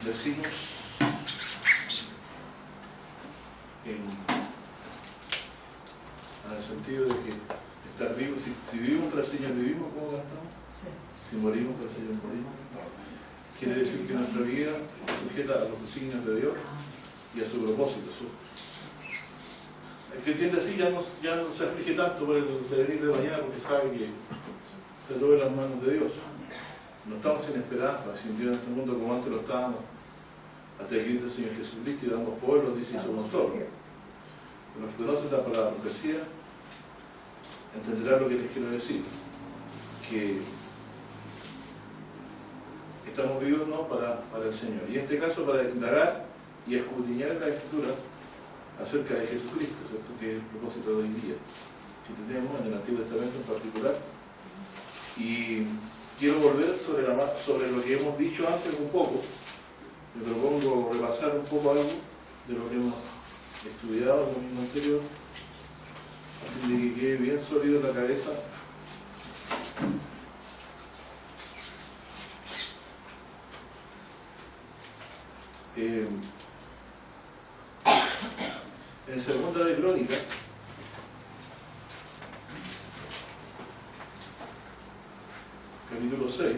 decimos en el sentido de que estar vivos, si vivimos para el Señor, vivimos como cantamos. Sí. Si morimos para el Señor, morimos. Quiere decir que nuestra vida está sujeta a los designios de Dios y a su propósito. El que entiende así ya no se aflige tanto por el devenir de mañana, porque sabe que está todo en las manos de Dios. No estamos sin esperanza, sin Dios en este mundo como antes lo estábamos, hasta que Cristo el Señor Jesucristo y damos pueblos, dice, y somos solos. Los que conocen la palabra profecía entenderán lo que les quiero decir, que estamos vivos no para el Señor, y en este caso para indagar y escudriñar en la Escritura acerca de Jesucristo, ¿cierto? Que es el propósito de hoy día que tenemos en el Antiguo Testamento en particular. Y quiero volver sobre lo que hemos dicho antes un poco. Me propongo repasar un poco algo de lo que hemos estudiado en el domingo anterior, a fin de que quede bien sólido en la cabeza. En Segunda de Crónicas, capítulo 6,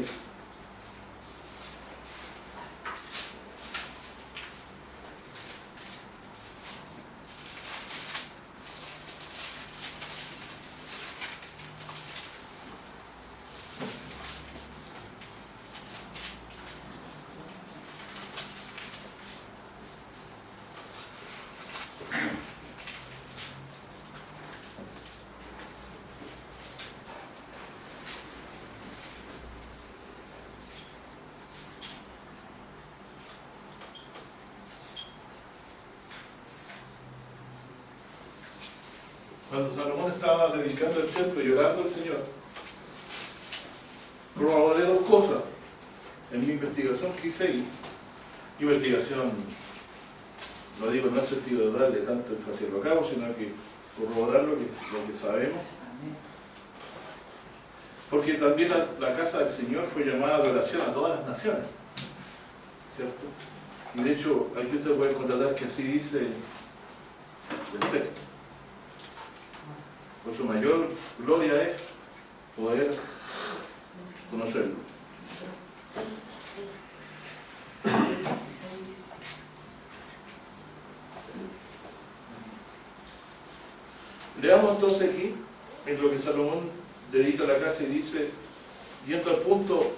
cuando Salomón estaba dedicando el templo y orando al Señor, corroboré dos cosas en mi investigación que hice ahí. Investigación, lo digo no en el sentido de darle tanto énfasis a lo que hago, sino que corroborar lo que sabemos. Porque también la casa del Señor fue llamada a adoración a todas las naciones, ¿cierto? Y de hecho, aquí usted puede constatar que así dice el texto. Por su mayor gloria es poder conocerlo. Leamos entonces aquí en lo que Salomón dedica a la casa y dice, y entra al punto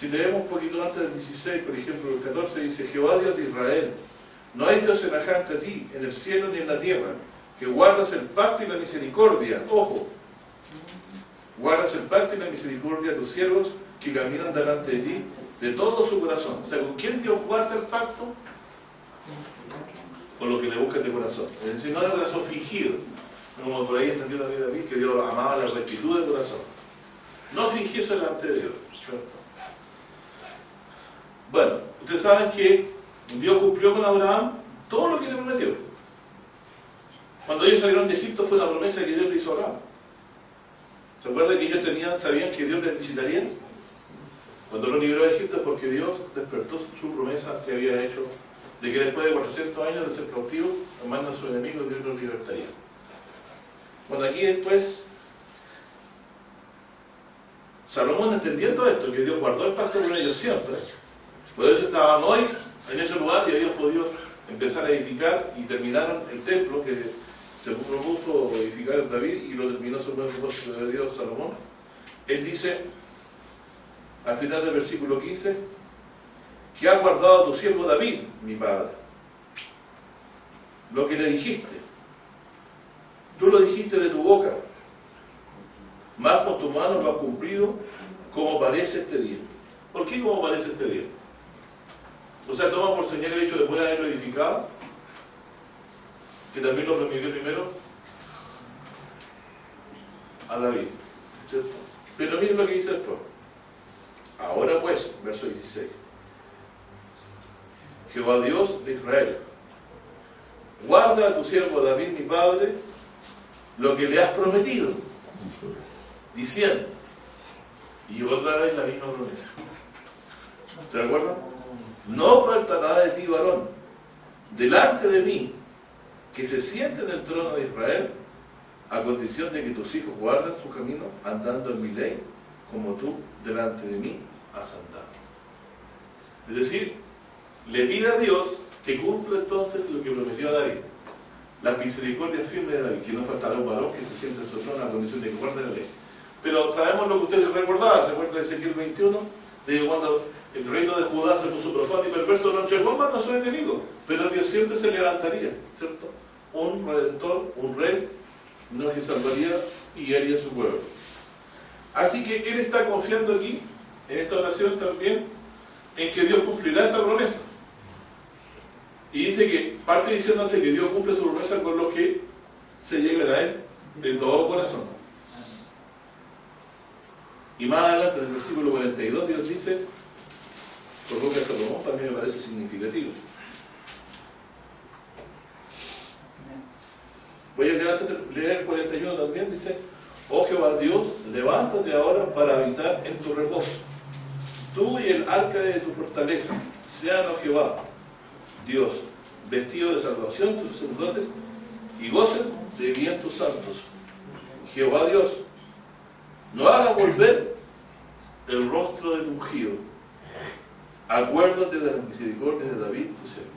si leemos un poquito antes del 16, por ejemplo, el 14 dice, Jehová Dios de Israel, no hay Dios semejante a ti, en el cielo ni en la tierra, que guardas el pacto y la misericordia, ojo, guardas el pacto y la misericordia de tus siervos que caminan delante de ti, de todo su corazón. O sea, ¿con quién Dios guarda el pacto? Con los que le buscan de corazón. Es decir, no de corazón fingido, como por ahí entendió también David, que Dios amaba la rectitud de corazón. No fingirse delante de Dios, ¿cierto? Bueno, ustedes saben que Dios cumplió con Abraham todo lo que le prometió. Cuando ellos salieron de Egipto fue una promesa que Dios le hizo a Abraham. ¿Se acuerdan que ellos sabían que Dios les visitaría? Cuando lo libró de Egipto es porque Dios despertó su promesa que había hecho de que después de 400 años de ser cautivos, amando a sus enemigos, Dios los libertaría. Bueno, aquí después Salomón, entendiendo esto, que Dios guardó el pacto con ellos siempre, por eso estaban hoy en ese lugar y habían podido empezar a edificar y terminaron el templo que se propuso edificar David y lo terminó según el propósito de Dios Salomón. Él dice al final del versículo 15 que ha guardado a tu siervo David, mi padre, lo que le dijiste. Tú lo dijiste de tu boca, más con tu mano lo has cumplido, como parece este día. ¿Por qué como parece este día? O sea, toma por señal el hecho de poder haberlo edificado, que también lo prometió primero a David, ¿cierto? Pero miren lo que dice después. Ahora pues, verso 16. Jehová Dios de Israel, guarda a tu siervo David mi padre, lo que le has prometido, diciendo, y otra vez la misma promesa. ¿Se acuerdan? No faltará de ti varón delante de mí que se siente en el trono de Israel, a condición de que tus hijos guarden su camino andando en mi ley, como tú delante de mí has andado. Es decir, le pide a Dios que cumpla entonces lo que prometió a David, la misericordia firme de David, que no faltará un varón que se siente en su trono a condición de que guarde la ley. Pero sabemos lo que ustedes recordaban, ¿se acuerdan de Ezequiel 21? De cuando el reino de Judá se puso profano y perverso, no entregó más a sus enemigos, pero Dios siempre se levantaría, ¿cierto? Un redentor, un rey, no que salvaría y haría su pueblo. Así que él está confiando aquí, en esta oración también, en que Dios cumplirá esa promesa. Y dice que, parte diciéndote que Dios cumple su promesa con los que se lleguen a él de todo corazón. Y más adelante, en el versículo 42, Dios dice, por boca de Salomón, para mí me parece significativo. Voy a leer el 41 también, dice, oh Jehová Dios, levántate ahora para habitar en tu reposo. Tú y el arca de tu fortaleza, sean, oh Jehová, Dios, vestido de salvación tus sacerdotes, y gocen de bien tus santos. Jehová Dios, no haga volver el rostro de tu ungido. Acuérdate de las misericordias de David, tu siervo.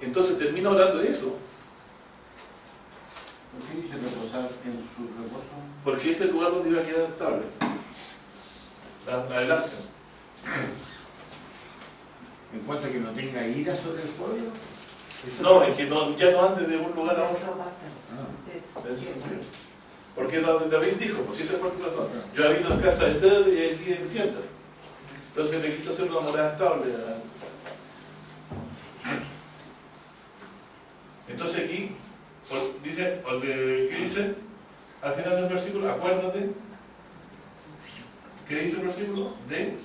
Entonces termina hablando de eso. ¿Por qué dice reposar en su reposo? Porque es el lugar donde iba a quedar estable. El arca. ¿En cuanto a que no tenga ira sobre el pueblo? No, es que no, ya no ande de un lugar a otro. Porque David dijo, pues si ese fue el corazón, yo habito en casa de cedro y allí en tienda. Entonces le quiso hacer una morada estable. Entonces aquí dice, ¿qué dice? Al final del versículo, acuérdate. ¿Qué dice el versículo? De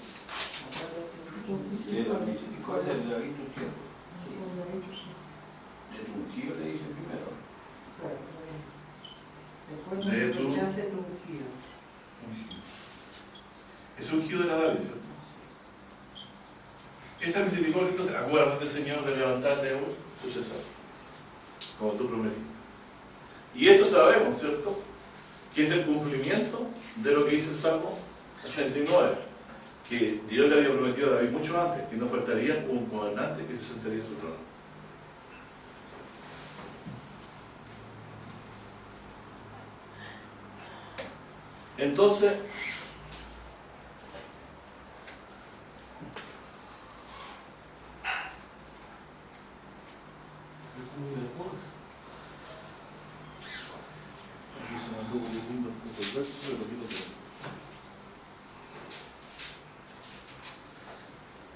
la misericordia de David tu siervo. De tu ungido le dice primero. De tu... Es ungido de la David, ¿cierto? Esa misericordia, entonces, acuérdate, Señor, de levantarle un sucesor, como tú prometiste. Y esto sabemos, ¿cierto?, que es el cumplimiento de lo que dice el Salmo 89, que Dios le había prometido a David mucho antes, que no faltaría un gobernante que se sentaría en su trono. Entonces,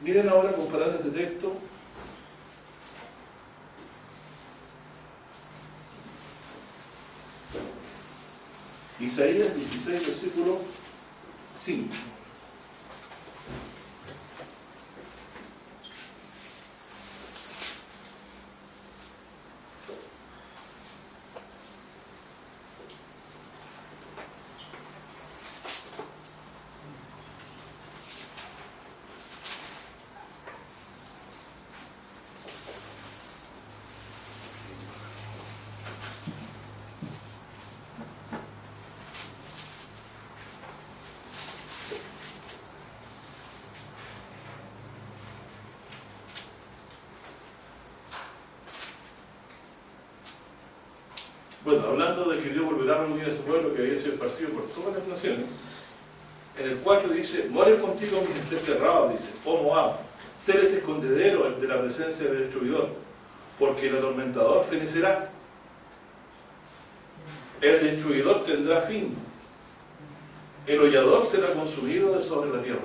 miren ahora, comparando este texto Isaías 16, versículo 5. Bueno, hablando de que Dios volverá a reunir a su pueblo que había sido esparcido por todas las naciones, en el 4 dice, moren contigo mis desterrados, dice, oh Moab, seres escondederos de la presencia del destruidor, porque el atormentador fenecerá, el destruidor tendrá fin, el hollador será consumido de sobre la tierra,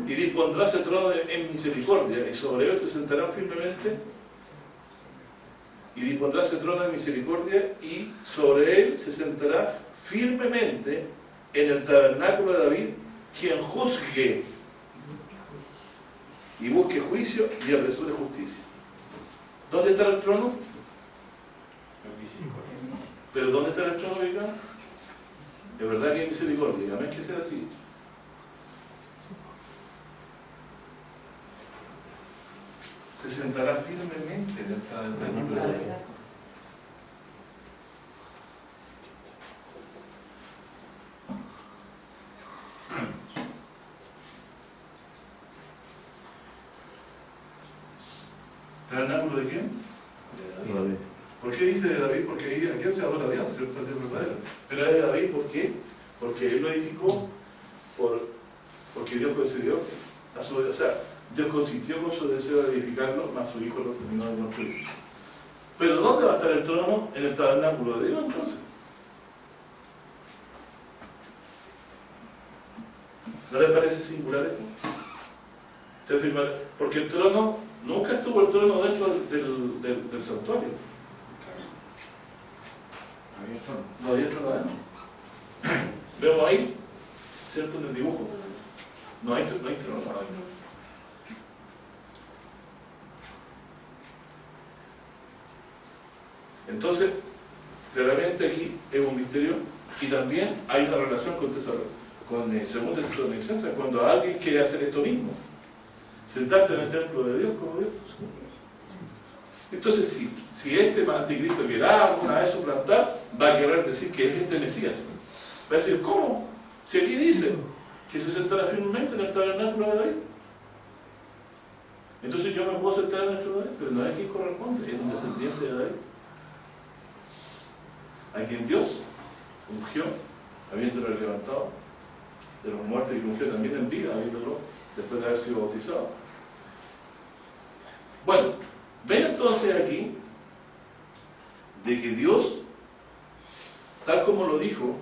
y dispondrá ese trono en misericordia, y sobre él se sentarán firmemente. Y dispondrá ese trono de misericordia y sobre él se sentará firmemente en el tabernáculo de David quien juzgue y busque juicio y apresure justicia. ¿Dónde está el trono? ¿Pero dónde está el trono, oiga? Es verdad que hay misericordia, no es que sea así. Se sentará firmemente en el tabernáculo de Dios. ¿Tabernáculo de quién? De David. ¿Por qué dice de David? Porque aquí se adora a Dios, ¿cierto? El Dios verdadero. Pero es de David, ¿por qué? Porque él lo edificó porque Dios concedió a su, o sea, Dios consintió con su deseo de edificarlo, más su hijo lo terminó de construir. Pero ¿dónde va a estar el trono? En el tabernáculo de Dios, entonces. ¿No le parece singular eso? Se afirma, porque el trono, nunca estuvo el trono dentro del santuario. Había solo. No había trono adentro. Vemos ahí, ¿cierto? En el dibujo. No hay trono adentro. Entonces, claramente aquí es un misterio y también hay una relación con el segundo texto de Isaías, cuando alguien quiere hacer esto mismo, sentarse en el templo de Dios como Dios. Entonces, si este anticristo quiera alguna vez suplantar, va a querer decir que es este Mesías. Va a decir, ¿cómo? Si aquí dice que se sentará firmemente en el tabernáculo de David. Entonces yo me puedo sentar en el trono de David, pero no es quien corresponde, es un descendiente de David. A quien Dios ungió, habiéndolo levantado de los muertos, y ungió también en vida, habiéndolo después de haber sido bautizado. Bueno, ven entonces aquí de que Dios, tal como lo dijo,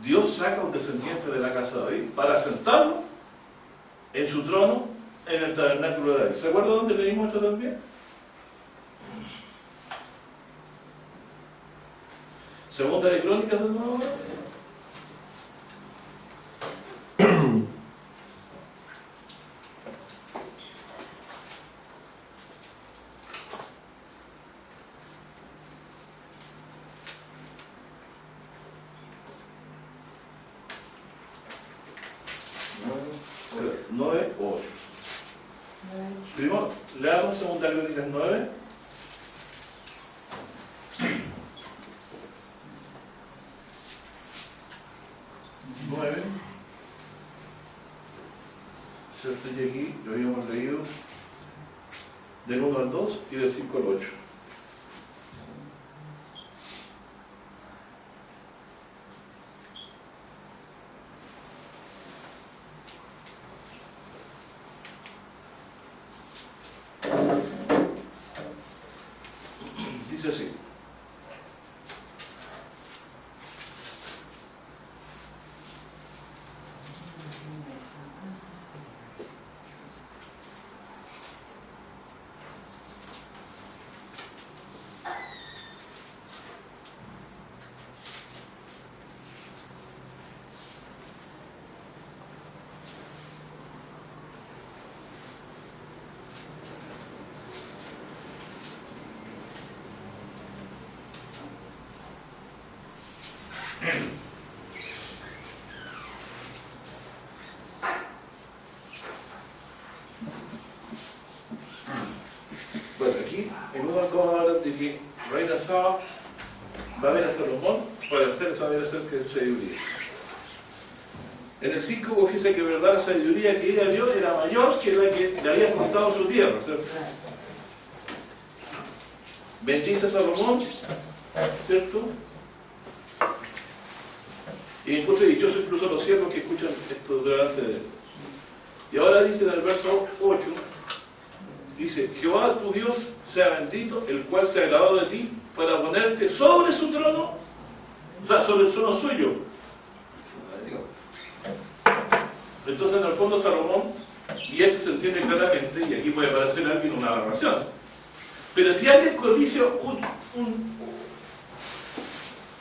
Dios saca a un descendiente de la casa de David para sentarlo en su trono en el tabernáculo de David. ¿Se acuerda dónde leímos esto también? Segunda de Crónicas de nuevo. Nueve, 8. Primero, leamos Segunda de Crónicas 9. ¿Cierto? Y aquí lo habíamos leído del 1 al 2 y del 5 al 8. Dice así. Bueno, aquí en uno vamos a hablar de que Reina Saba va a ver a Salomón para hacer saber acerca de su sabiduría. En el 5 confiesa que verdad la sabiduría que ella vio era mayor que la que le había costado su tierra, ¿cierto? Bendice a Salomón, ¿cierto? Y encuentra dichoso incluso los siervos que escuchan esto delante de él. Y ahora dice en el verso 8, dice, Jehová tu Dios sea bendito, el cual se agradó de ti para ponerte sobre su trono, o sea, sobre el trono suyo. Entonces en el fondo Salomón, y esto se entiende claramente, y aquí puede parecer a alguien una aberración, pero si alguien codicia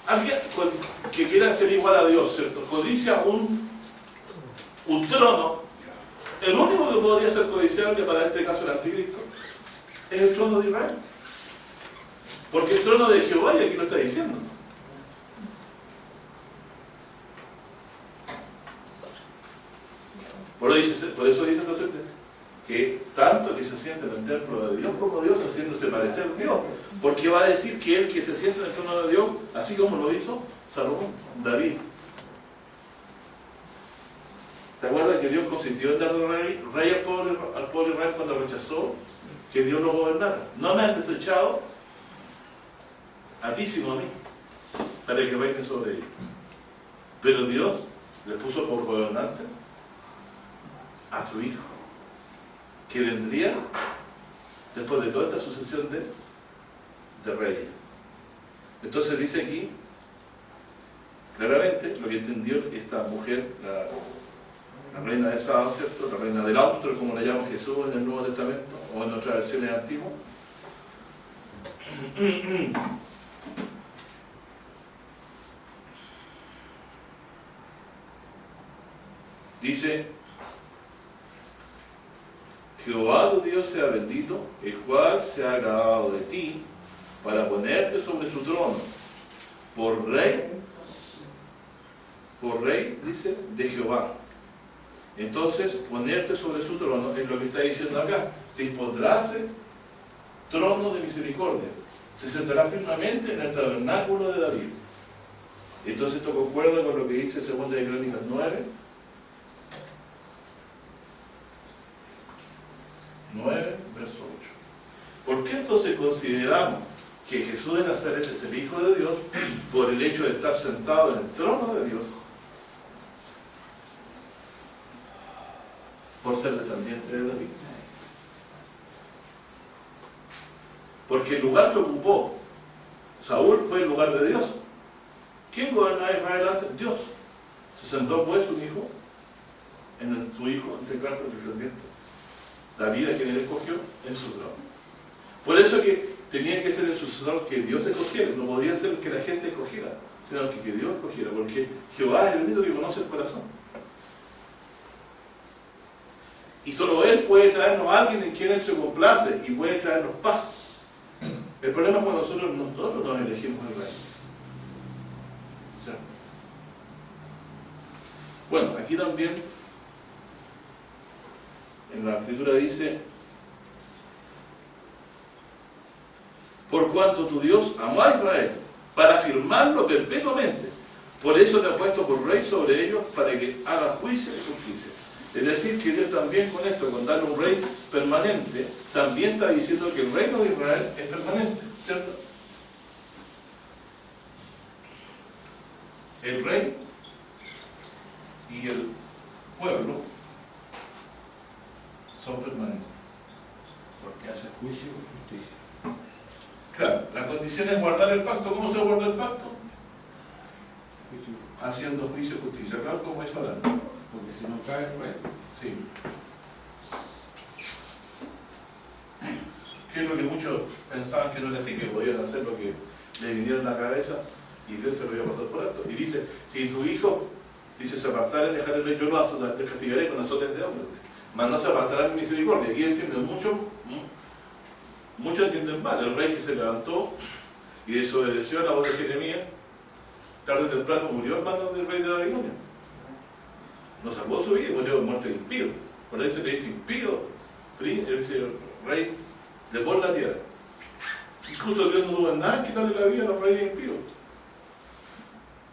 alguien que quiera ser igual a Dios, ¿cierto? Codicia un trono, el único que podría ser codiciable para este caso el anticristo es el trono de Israel. Porque el trono de Jehová, y aquí lo está diciendo. Por eso dice entonces que tanto que se siente en el templo de Dios como Dios haciéndose parecer Dios. Porque va a decir que el que se siente en el trono de Dios, así como lo hizo Salomón, David. ¿Te acuerdas que Dios consintió en dar rey al pueblo de Israel cuando rechazó que Dios lo gobernara? No me han desechado a ti sino a mí, para que reine sobre ellos. Pero Dios le puso por gobernante a su hijo, que vendría después de toda esta sucesión de reyes. Entonces dice aquí claramente lo que entendió esta mujer, la reina de Saba, ¿cierto? La reina del austro, como la llama Jesús en el Nuevo Testamento o en otras versiones antiguas. Dice: Jehová tu Dios sea bendito, el cual se ha agradado de ti para ponerte sobre su trono, por rey, dice, de Jehová. Entonces, ponerte sobre su trono es lo que está diciendo acá. Te impondrás trono de misericordia. Se sentará firmemente en el tabernáculo de David. Entonces esto concuerda con lo que dice 2 de Crónicas 9, verso 8. ¿Por qué entonces consideramos que Jesús de Nazaret es el Hijo de Dios por el hecho de estar sentado en el trono de Dios? Por ser descendiente de David. Porque el lugar que ocupó Saúl fue el lugar de Dios. ¿Quién gobernaba Israel antes? Dios. Se sentó pues su hijo, su hijo, en este caso el descendiente David, a quien él escogió, en su trono. Por eso que tenía que ser el sucesor que Dios escogiera. No podía ser el que la gente escogiera, sino que Dios escogiera, porque Jehová es el único que conoce el corazón. Y solo Él puede traernos a alguien en quien Él se complace y puede traernos paz. El problema es cuando nosotros nos elegimos el rey. ¿Sí? Bueno, aquí también en la escritura dice: por cuanto tu Dios amó a Israel para afirmarlo perpetuamente, por eso te ha puesto por rey sobre ellos, para que haga juicio y justicia. Es decir, que Dios también con esto, con darle un rey permanente, también está diciendo que el reino de Israel es permanente, ¿cierto? El rey y el pueblo son permanentes. Porque hace juicio y justicia. Claro, la condición es guardar el pacto. ¿Cómo se guarda el pacto? Juicio. Haciendo juicio y justicia, claro, como es ahora. Porque si no cae el rey. Sí. ¿Qué es lo que muchos pensaban que no era así? Que podían hacer lo que le viniera en la cabeza y Dios se lo iba a pasar por alto. Y dice: si tu hijo, dice, se apartara en dejar el rey, yo lo castigaré con azotes de hombres. Mas no se apartará en misericordia. Aquí entienden muchos entienden mal. El rey que se levantó y desobedeció a la voz de Jeremías, tarde o temprano murió en manos del rey de Babilonia. No salvó su vida y murió de muerte de impío. Por eso se le dice impío, él dice rey de por la tierra. Incluso Dios no tuvo en nada en quitarle la vida a los reyes impíos.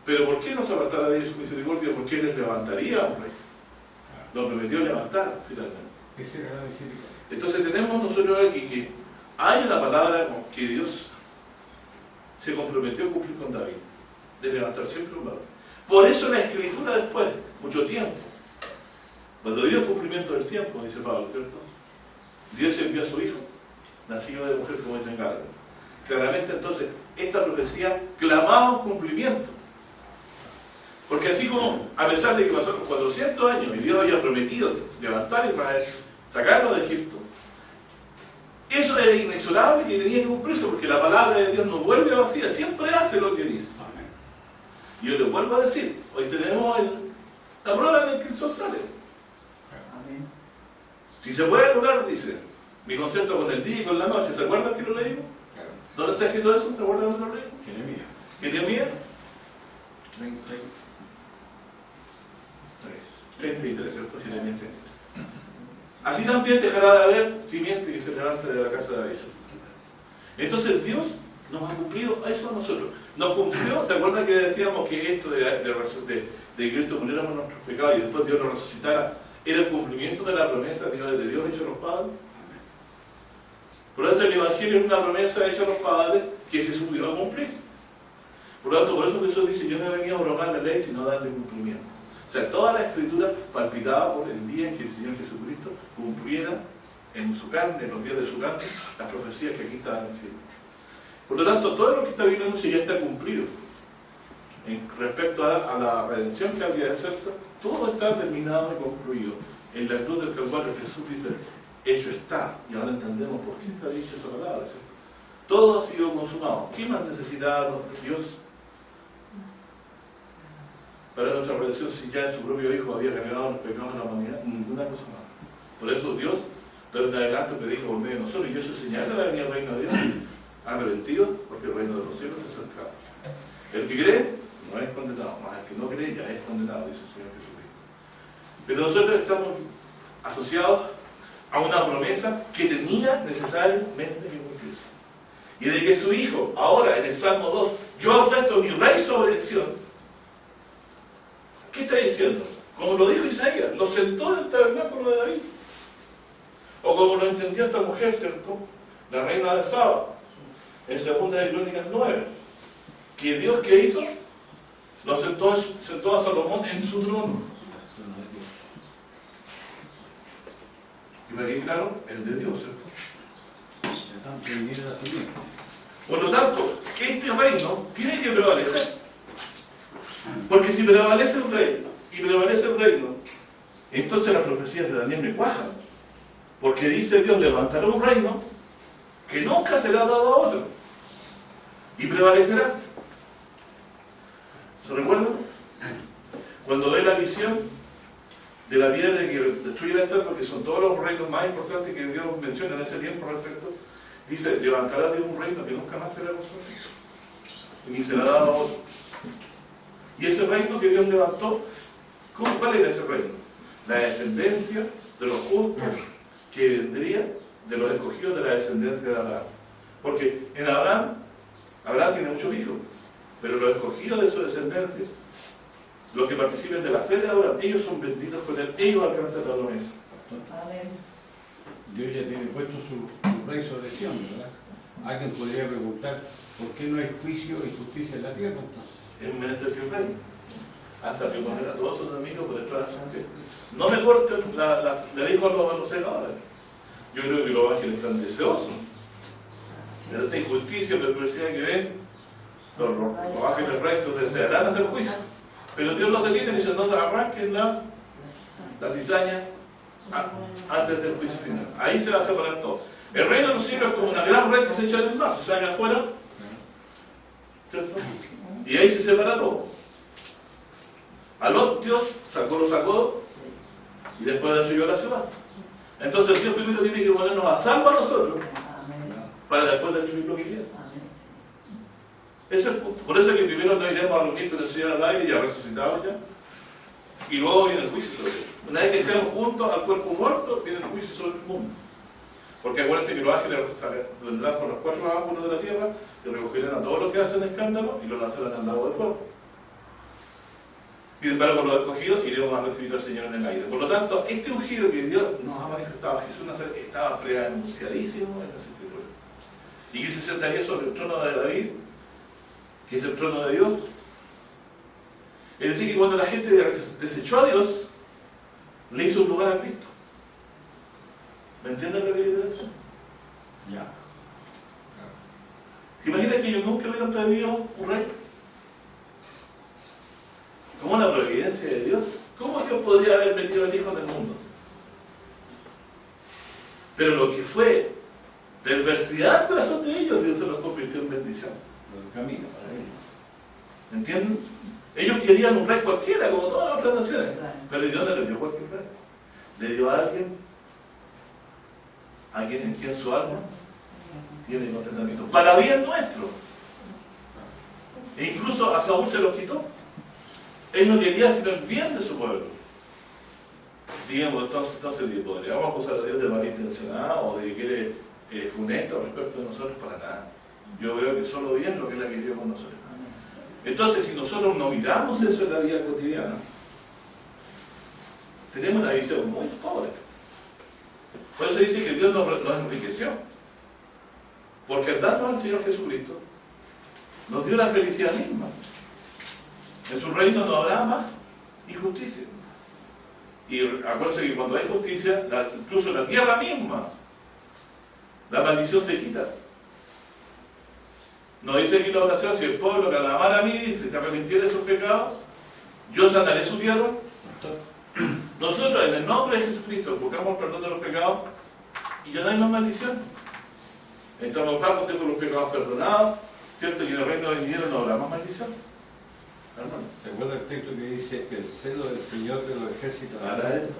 Pero ¿por qué no se apartara de ellos su misericordia? Porque Él les levantaría a un rey. Lo prometió levantar finalmente. Esa era la misericordia. Entonces tenemos nosotros aquí que hay una palabra que Dios se comprometió a cumplir con David, de levantar siempre un varón. Por eso la Escritura después, mucho tiempo, cuando dio el cumplimiento del tiempo, dice Pablo, ¿cierto? Dios envió a su hijo, nacido de mujer, como dice en Gálatas. Claramente entonces, esta profecía clamaba un cumplimiento. Porque así como, a pesar de que pasaron 400 años y Dios había prometido levantar a Israel, sacarlo de Egipto, eso era inexorable y tenía que cumplirse, porque la palabra de Dios no vuelve vacía, siempre hace lo que dice. Amén. Y yo le vuelvo a decir, hoy tenemos la prueba en el que el sol sale. Amén. Si se puede anular, dice, mi concepto con el día y con la noche, ¿se acuerdan que lo leímos? Claro. ¿Dónde está escrito eso? ¿Se acuerdan dónde lo leímos? Jeremías. Jeremías 33. 33, ¿cierto? Jeremías 33. Así también dejará de haber simiente que se levante de la casa de David. Entonces Dios nos ha cumplido eso a nosotros. Nos cumplió, ¿se acuerdan que decíamos que esto de que Cristo muriera por nuestros pecados y después Dios nos resucitara era el cumplimiento de la promesa de Dios hecho a los padres? Por lo tanto, el Evangelio es una promesa hecha a los padres que Jesús vino a cumplir. Por lo tanto, por eso Jesús dice, yo no he venido a abrogar la ley, sino a darle cumplimiento. O sea, toda la Escritura palpitaba por el día en que el Señor Jesucristo cumpliera en su carne, en los días de su carne, las profecías que aquí estaban escritas. Por lo tanto, todo lo que esta Biblia anuncia ya está cumplido. En respecto a la redención que había de hacerse, todo está terminado y concluido. En la cruz del Calvario Jesús dice, hecho está. Y ahora entendemos por qué está dicha esa palabra, ¿cierto? Todo ha sido consumado. ¿Qué más necesitaba Dios para nuestra redención si ya en su propio Hijo había cargado los pecados de la humanidad? Ninguna cosa más. Por eso Dios, de en adelante, predijo por medio de nosotros, y eso señala la venida del reino de Dios. Arrepentidos, porque el reino de los cielos es cercano. El que cree no es condenado, más el que no cree ya es condenado, dice el Señor Jesucristo. Pero nosotros estamos asociados a una promesa que tenía necesariamente que cumplirse. Y de que su Hijo, ahora en el Salmo 2, yo he puesto mi rey sobre Sion. ¿Qué está diciendo? Como lo dijo Isaías, lo sentó en el tabernáculo de David. O como lo entendió esta mujer, ¿cierto? La reina de Saba, en 2 de Crónicas 9. Que Dios, ¿qué hizo? Lo sentó a Salomón en su trono. Y para que claro, el de Dios, ¿cierto? Por lo tanto, este reino tiene que prevalecer. Porque si prevalece el rey y prevalece el reino, entonces las profecías de Daniel me cuajan. Porque dice Dios, levantará un reino que nunca será dado a otro. Y prevalecerá. ¿Se recuerdan? Cuando ve la visión de la piedra que destruye la estatua, porque son todos los reinos más importantes que Dios menciona en ese tiempo respecto, dice, levantará Dios un reino que nunca más será construido, ni será dado a otro. Y ese reino que Dios levantó, ¿cuál era ese reino? La descendencia de los justos que vendría de los escogidos de la descendencia de Abraham. Porque en Abraham tiene muchos hijos, pero los escogidos de su descendencia, los que participen de la fe de Abraham, ellos son benditos con él, ellos alcanzan la promesa. Dios ya tiene puesto su rey sobre Sion, ¿verdad? Alguien podría preguntar, ¿por qué no hay juicio y justicia en la tierra entonces? Es menester que rey, hasta que poner a todos sus enemigos por detrás de su gente. No me corten, le dijo a los secadores. Yo creo que los ángeles están deseosos de esta injusticia o perversidad que ven. Los ángeles rectos desearán hacer juicio. Pero Dios los detiene y dice, no arranquen la cizaña antes del juicio final. Ahí se va a separar todo. El reino de los cielos es como una gran red que se echa en el mar, se sale afuera, ¿cierto? Y ahí se separa todo. A Lot Dios lo sacó y después destruyó la ciudad. Entonces Dios primero tiene que ponernos a salvo a nosotros para después destruir lo que quiera. Ese es el punto. Por eso es que primero nos iremos a reunir con el Señor al aire, ya resucitado ya, y luego viene el juicio sobre él. Una vez que estemos juntos al cuerpo muerto, viene el juicio sobre el mundo. Porque acuérdense que los ángeles vendrán por los 4 ángulos de la tierra y recogerán a todos los que hacen escándalo y los lanzarán al lago de fuego. Y después con los escogidos iremos a recibir al Señor en el aire. Por lo tanto, este ungido que Dios nos ha manifestado a Jesús estaba preanunciadísimo en las Escrituras. Y que se sentaría sobre el trono de David, que es el trono de Dios. Es decir, que cuando la gente desechó a Dios, le hizo un lugar a Cristo. ¿Me entienden lo que quiero decir? Ya. ¿Te imaginas que ellos nunca hubieran pedido un rey? ¿Cómo la providencia de Dios? ¿Cómo Dios podría haber metido al Hijo en el mundo? Pero lo que fue perversidad al corazón de ellos, Dios se los convirtió en bendición. Los caminos para ellos. ¿Me entienden? Ellos querían un rey cualquiera, como todas las otras naciones. Pero Dios no les dio cualquier rey. Le dio a alguien en quien su alma tiene contentamiento. Para bien nuestro. E incluso a Saúl se los quitó. Él no quería sino el bien de su pueblo. Digamos, entonces podríamos acusar a Dios de malintencionado o de que quiere funesto respecto de nosotros, para nada. Yo veo que solo bien lo que Él ha querido con nosotros. Entonces, si nosotros no miramos eso en la vida cotidiana, tenemos una visión muy pobre. Por eso dice que Dios nos enriqueció. Porque al darnos al Señor Jesucristo, nos dio la felicidad misma. En su reino no habrá más injusticia. Y acuérdense que cuando hay justicia, incluso la tierra misma, la maldición se quita. Nos dice aquí la oración: si el pueblo que amara a mí, dice, se arrepintiera de sus pecados, yo sanaré su tierra. Nosotros, en el nombre de Jesucristo, buscamos perdón de los pecados y ya no hay más maldición. Entramos bajo con los pecados perdonados, ¿cierto? Y en el reino venidero no habrá más maldición. Hermano, ¿se acuerda el texto que dice que el celo del Señor de los ejércitos hará esto?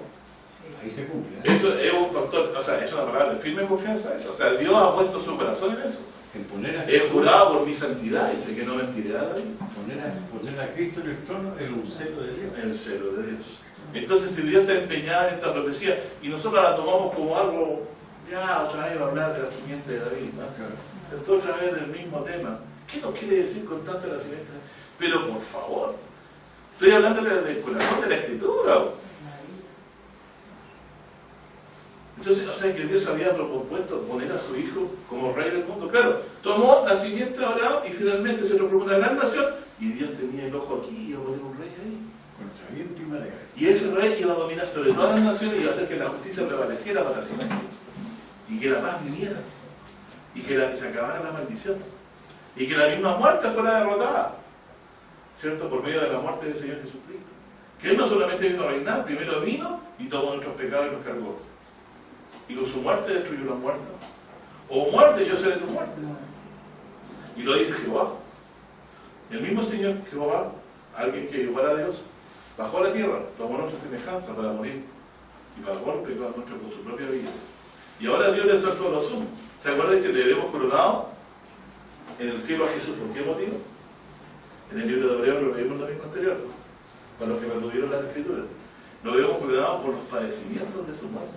Ahí se cumple. Eso es un factor, o sea, es una palabra de firme confianza. Eso. O sea, Dios ha puesto su corazón en eso. En poner a He jurado por mi santidad, dice que no mentiré a David. Poner a Cristo en el trono es un celo de Dios. El celo de Dios. Entonces, si Dios está empeñado en esta profecía y nosotros la tomamos como algo, ya otra vez va a hablar de la simiente de David, ¿no? Claro. Otra vez del mismo tema. ¿Qué nos quiere decir con tanto la simiente de David? Pero por favor, estoy hablando del corazón de la Escritura. Entonces, o sea, que Dios había propuesto poner a su hijo como rey del mundo. Claro, tomó la simiente de Abraham y finalmente se lo formó una gran nación, y Dios tenía el ojo aquí y iba a poner un rey ahí. Contra viento y marea. Y ese rey iba a dominar sobre todas las naciones y iba a hacer que la justicia prevaleciera para siempre. Y que la paz viniera. Y que se acabara la maldición. Y que la misma muerte fuera derrotada. ¿Cierto? Por medio de la muerte del Señor Jesucristo. Que Él no solamente vino a reinar, primero vino y tomó nuestros pecados y los cargó. Y con su muerte destruyó la muerte. O muerte, yo seré tu muerte. Y lo dice Jehová. El mismo Señor Jehová, alguien que igual a Dios, bajó a la tierra, tomó nuestra semejanza para morir. Y pagó los pecados nuestros con su propia vida. Y ahora Dios le alzó los sumos. ¿Se acuerdan que le hemos coronado en el cielo a Jesús? ¿Por qué motivo? En el libro de Hebreos lo leímos en la misma anterior, para los que retuvieron las escrituras. Lo habíamos coronado por los padecimientos de su muerte.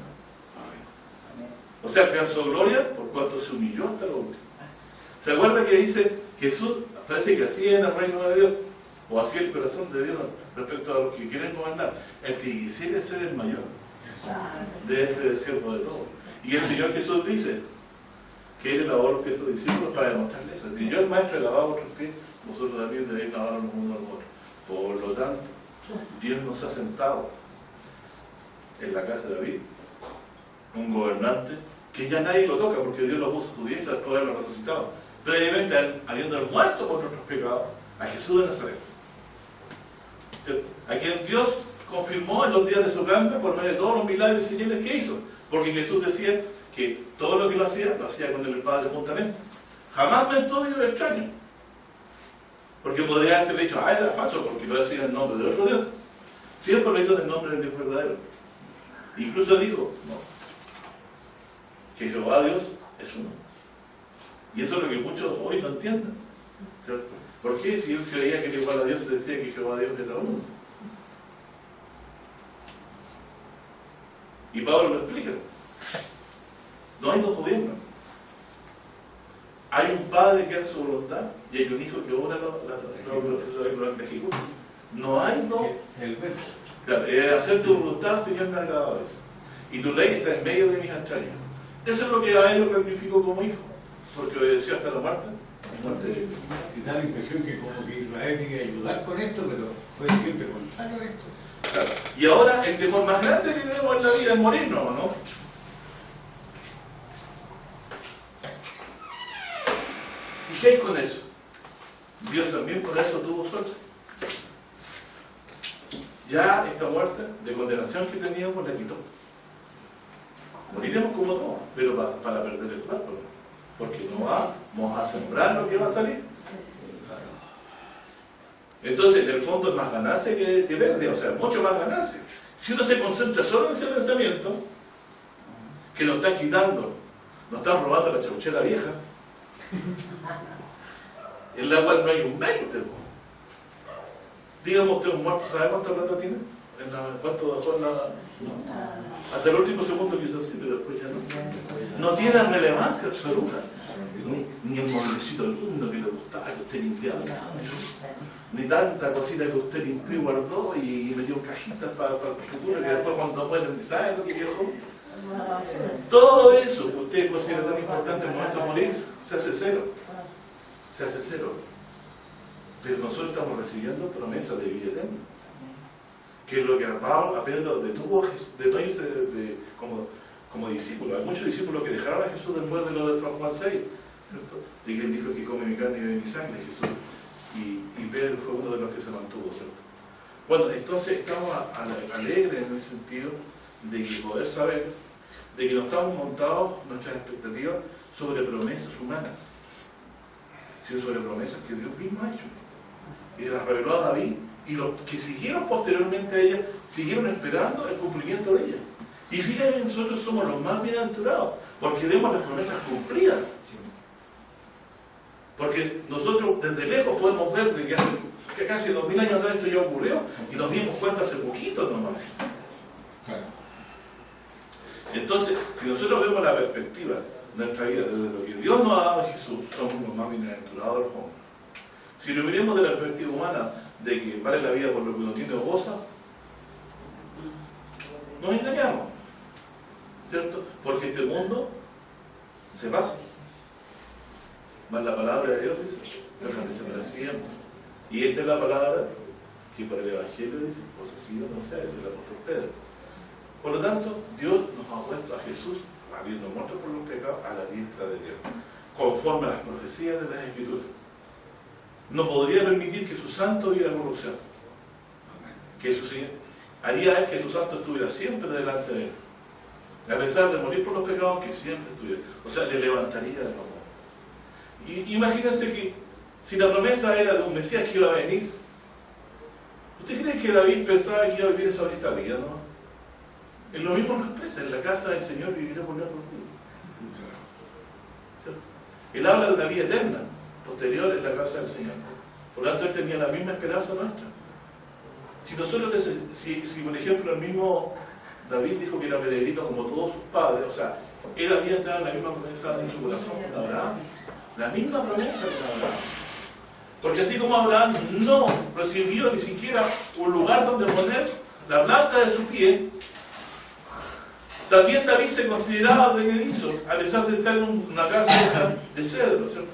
O sea, alcanzó gloria por cuanto se humilló hasta lo último. ¿Se acuerda que dice Jesús? Parece que así en el reino de Dios, o así el corazón de Dios respecto a los que quieren gobernar. El que quisiera ser el mayor debe ser el siervo de todos. Y el Señor Jesús dice que Él lavó los pies de sus discípulos para demostrarles eso. Si yo, el maestro, he lavado vuestros pies, vosotros también debéis lavar los unos a los otros. Por lo tanto, Dios nos ha sentado en la casa de David, un gobernante que ya nadie lo toca porque Dios lo puso a su diestra después de haberlo resucitado. Previamente, habiendo muerto por nuestros pecados, a Jesús de Nazaret. ¿Cierto? A quien Dios confirmó en los días de su carne por medio de todos los milagros y señales que hizo. Porque Jesús decía que todo lo que lo hacía con el Padre juntamente. Jamás mentó Dios extraño. Porque podría haberse dicho, era falso, porque lo decía en nombre de otro Dios. Siempre lo hizo en el nombre del Dios verdadero. Incluso dijo, no, que Jehová Dios es uno. Y eso es lo que muchos hoy no entienden, ¿cierto? ¿Por qué si él creía que era igual a Dios se decía que Jehová Dios era uno? Y Pablo lo explica. No hay dos gobiernos. Hay un padre que hace su voluntad y hay un hijo que obra la ejecuta. No hay dos. El verso. Claro, hacer tu voluntad, Señor, me ha agradado eso. Y tu ley está en medio de mis entrañas. Eso es lo que a él lo calificó como hijo, porque obedeció hasta la muerte. Y da la impresión que como que Israel quería ayudar con esto, pero fue siempre contrario de esto. Claro. Y ahora el temor más grande que tenemos en la vida es morirnos, ¿no? ¿Y qué hay con eso? Dios también por eso tuvo suerte. Ya esta muerte de condenación que teníamos la quitó. Moriremos como todos, pero para perder el cuerpo, porque no vamos a sembrar lo que va a salir. Entonces, en el fondo es más ganancia que pérdida, o sea, mucho más ganancia. Si uno se concentra solo en ese pensamiento, que nos está quitando nos están robando la chauchera vieja, en la cual no hay un 20. Dígame usted, un muerto, ¿sabe cuánta plata tiene? ¿Cuánto dejó en la...? No. Hasta el último segundo quizás sí, pero después ya no. No tiene relevancia absoluta. Ni el mueblecito lindo que le gustaba, que usted limpiaba, ni tanta cosita que usted limpió y guardó y metió en cajitas para el futuro, que después cuando mueren, ¿sabe lo que quedó? Todo eso que usted considera tan importante en el momento de morir, se hace cero. Se hace cero. Pero nosotros estamos recibiendo promesas de vida eterna. Que es lo que a Pedro detuvo de irse como discípulo. Hay muchos discípulos que dejaron a Jesús después de lo de San Juan 6, ¿cierto? De que él dijo que come mi carne y bebe mi sangre, Jesús. Y Pedro fue uno de los que se mantuvo, ¿cierto? Bueno, entonces estamos alegres en el sentido de que poder saber de que no estamos montados nuestras expectativas sobre promesas humanas, sino sobre promesas que Dios mismo ha hecho. Y las reveló a David, y los que siguieron posteriormente a ella, siguieron esperando el cumplimiento de ella. Y fíjense, nosotros somos los más bienaventurados, porque vemos las promesas cumplidas. Porque nosotros desde lejos podemos ver de que casi 2000 años atrás esto ya ocurrió, y nos dimos cuenta hace poquito nomás. Entonces, si nosotros vemos la perspectiva de nuestra vida desde lo que Dios nos ha dado en Jesús, somos los más bienaventurados de los hombres. Si lo miremos de la perspectiva humana, de que vale la vida por lo que uno tiene o goza, nos engañamos, ¿cierto? Porque este mundo se pasa. Más la palabra de Dios dice, permanece para siempre. Y esta es la palabra que para el Evangelio dice, pues así no sea, es el apóstol Pedro. Por lo tanto, Dios nos ha puesto a Jesús, habiendo muerto por los pecados, a la diestra de Dios, conforme a las profecías de las Escrituras. No podría permitir que su santo viera corrupción. Que haría él que su santo estuviera siempre delante de él. A pesar de morir por los pecados, que siempre estuviera. O sea, le levantaría de nuevo. Y imagínense que si la promesa era de un Mesías que iba a venir, ¿usted cree que David pensaba que iba a vivir esa bonita vida, no? Es lo mismo que expresa, en la casa del Señor vivirá por largo tiempo. ¿Cierto? Él habla de una vida eterna, posterior en la casa del Señor. Por lo tanto, él tenía la misma esperanza nuestra. Si nosotros, si por ejemplo el mismo David dijo que era peregrino como todos sus padres, o sea, él había entrado en la misma promesa en su corazón con Abraham, la misma promesa con Abraham. Porque así como Abraham no recibió ni siquiera un lugar donde poner la planta de su pie, también David se consideraba advenedizo, a pesar de estar en una casa de cedro, ¿cierto?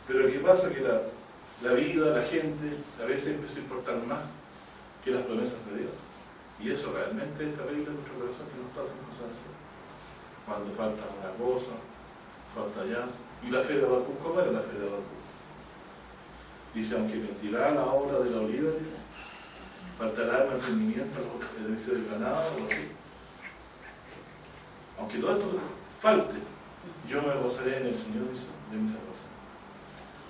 Pero ¿qué pasa? Que la vida, la gente, a veces empieza a importar más que las promesas de Dios. Y eso realmente es terrible en nuestro corazón, que nos pasan cosas así. Cuando falta una cosa, falta allá. ¿Y la fe de Habacuc? ¿Cómo era la fe de Habacuc? Dice, aunque mentirá la obra de la oliva, dice, faltará el mantenimiento del ganado, o así. Aunque todo esto falte, yo me gozaré en el Señor, dice, de mi salvación.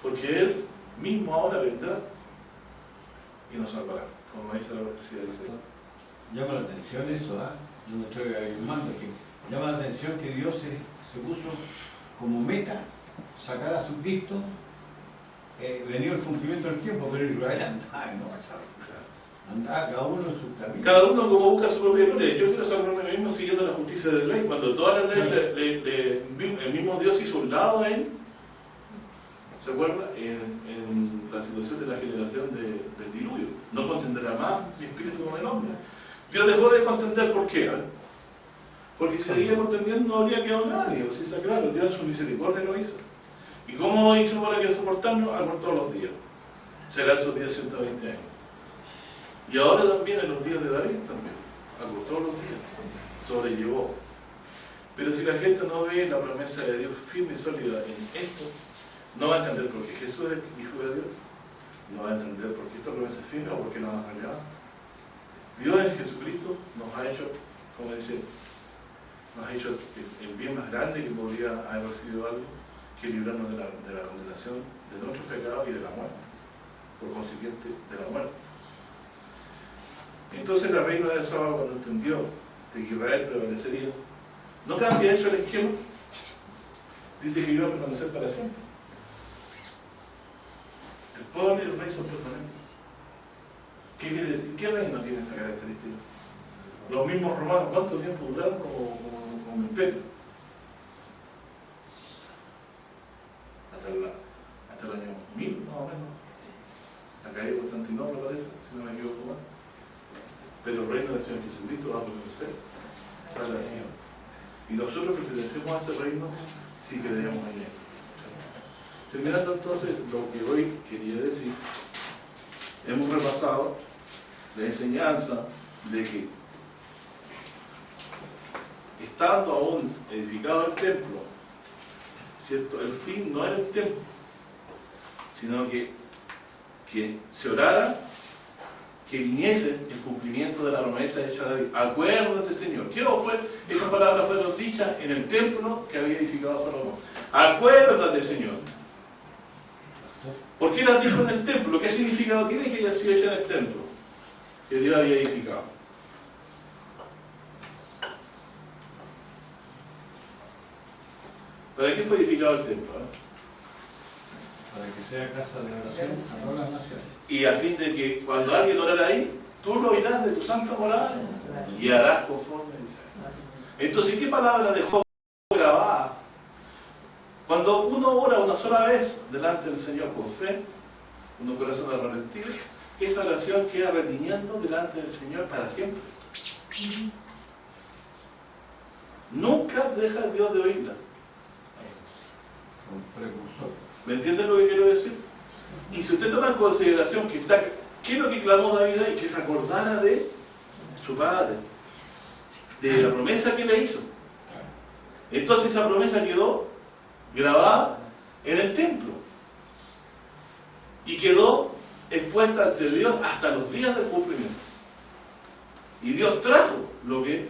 Porque Él mismo ahora vendrá y nos salvará, como dice la profecía de Isaías. Llama la atención eso, yo me estoy afirmando que llama la atención que Dios se puso como meta sacar a su Cristo, venía el cumplimiento del tiempo, pero Israel andaba y no pasaba. Andaba cada uno en su camino. Cada uno como busca su propia gloria. Yo quiero salvarme a mí mismo siguiendo la justicia de la ley. Cuando toda la ley, el mismo Dios hizo un lado en, ¿se acuerda? En la situación de la generación del diluvio. No contenderá más mi espíritu con el hombre. Dios dejó de contender, ¿por qué? Porque si seguía contendiendo no habría quedado nadie. Si está claro, Dios en su misericordia lo hizo. ¿Y cómo hizo para que soportarnos? Por todos los días. Será esos días 120 años. Y ahora también en los días de David también. Por todos los días. Sobrellevó. Pero si la gente no ve la promesa de Dios firme y sólida en esto, no va a entender por qué Jesús es el Hijo de Dios. No va a entender por qué esta promesa es firme o por qué la más relevante. Dios en Jesucristo nos ha hecho, como dice, nos ha hecho el bien más grande que podría haber recibido algo, que librarnos de la condenación de nuestros pecados y de la muerte, por consiguiente de la muerte. Entonces la reina de Saba, cuando entendió de que Israel prevalecería, no cambia eso el esquema. Dice que iba a permanecer para siempre. El pueblo y el rey son permanentes. ¿Qué quiere decir? ¿Qué reino tiene esa característica? Los mismos romanos, ¿cuánto tiempo duraron como imperio? Hasta el año 1000, más o menos. La caída de Constantinopla, parece, si no me equivoco más. Pero el reino del Señor Jesucristo va a permanecer para siempre. Y nosotros pertenecemos a ese reino si creemos en él. Terminando entonces lo que hoy quería decir, hemos repasado la enseñanza de que, estando aún edificado el templo, ¿cierto? El fin no era el templo, sino que se orara, que viniese el cumplimiento de la promesa hecha a David. Acuérdate, Señor. ¿Qué fue? Estas palabras fueron dichas en el templo que había edificado Salomón. Acuérdate, Señor. ¿Por qué las dijo en el templo? ¿Qué significado tiene que haya sido hecha en el templo que Dios había edificado? ¿Para qué fue edificado el templo? Para que sea casa de oración a todas las naciones. Y a fin de que cuando alguien orara ahí, tú lo oirás de tu santa morada y harás conforme a Israel. Entonces, ¿qué palabra dejó grabada? Cuando uno ora una sola vez delante del Señor con fe, un corazón arrepentido, esa oración queda retiñendo delante del Señor para siempre. Nunca deja Dios de oírla. Un precursor. ¿Me entienden lo que quiero decir? Y si usted toma en consideración que está, ¿qué es lo que clamó David ahí? Que se acordara de su padre, de la promesa que le hizo. Entonces esa promesa quedó grabada en el templo y quedó expuesta ante Dios hasta los días del cumplimiento. Y Dios trajo lo que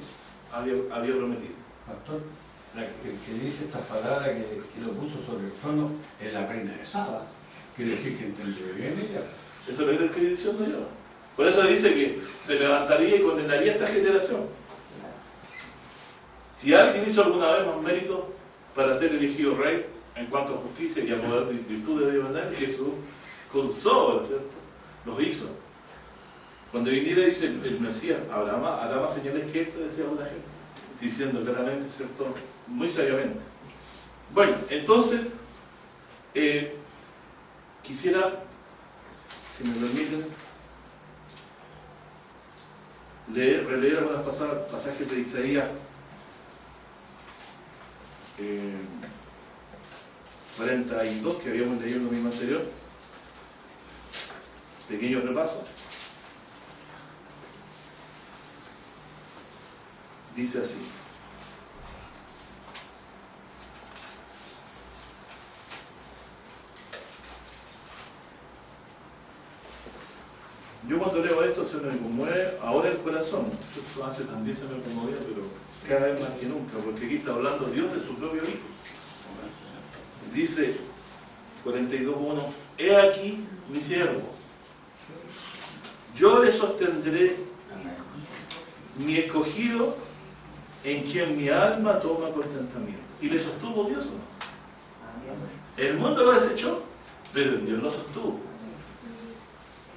había prometido. Pastor, el que dice estas palabras que lo puso sobre el trono es la reina de Saba. Quiere decir que entendió bien ella. Eso es lo que estoy diciendo yo. Por eso dice que se levantaría y condenaría a esta generación. Si alguien hizo alguna vez más mérito para ser elegido rey en cuanto a justicia y a poder de virtud de Dios, Jesús con sobra, ¿cierto? Los hizo. Cuando viniera, dice el Mesías, hará más señales que esta, decía alguna gente, diciendo claramente, ¿cierto? Muy sabiamente. Bueno, entonces quisiera, si me permiten, releer algunos pasajes de Isaías 42 que habíamos leído en lo mismo anterior. Pequeño repaso. Dice así: yo cuando leo esto se me conmueve ahora el corazón. Esto antes también se me conmovía, pero cada vez más que nunca, porque aquí está hablando Dios de su propio Hijo. Dice 42:1: he aquí mi siervo, yo le sostendré, mi escogido, en quien mi alma toma contentamiento. ¿Y le sostuvo Dios o no? El mundo lo desechó, pero Dios lo sostuvo.